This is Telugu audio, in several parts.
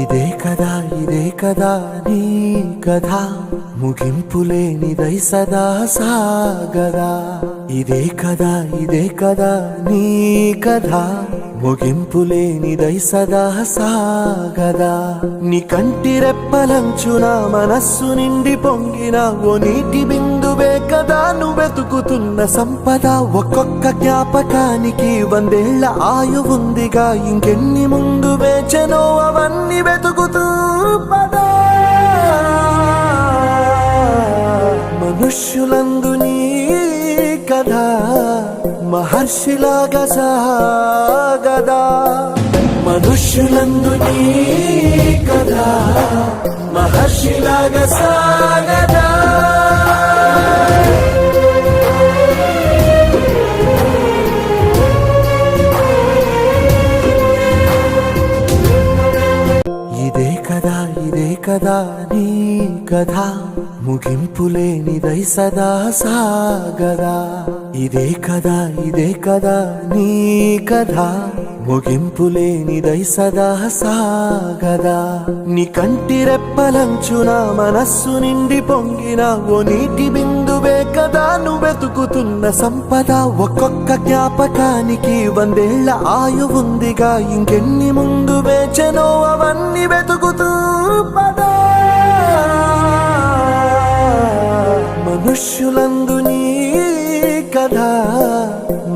ఇదే కదా నీ కథ ముగింపులేనిదై సదా సాగదా. ఇదే కదా నీ కథ ముగింపులేనిదై సదా సాగదా. నీ కంటి రెప్పలంచున మనస్సు నిండి పొంగిన ఓ నీటి బిందువే కదా నువ్వెతుకుతున్న సంపద. ఒక్కొక్క జ్ఞాపకానికి 100 ఏళ్ల ఆయువుందిగా, ఇంకెన్ని ముందు వేచనో అవన్నీ వెతుకుతూ పదా. మనుష్యులందు నీ కథ మహర్షిలాగా సాగదా. మనుష్యులందు నీ కథ మహర్షిలాగా సాగదా. ఇదే కదా నీ కథ ముగింపులేనిదై సదా సాగదా. ఇదే కదా నీ కథ ముగింపులేనిదై సదా సాగదా. నీ కంటి రెప్పలంచున మనస్సు నిండి పొంగిన ఓ నీటి బిందువే కదా నువ్వెతుకుతున్న సంపద. ఒక్కొక్క జ్ఞాపకానికి 100 ఏళ్ల ఆయువుందిగా, ఇంకెన్ని ముందు వేచనో అవన్నీ వెతుకుతూ పదా. మనుష్యులందు నీ కథ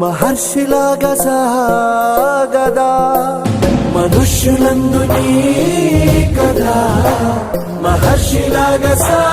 మహర్షిలాగా సాగదా. మనుష్యులందు నీ కథ మహర్షిలాగా సాగదా.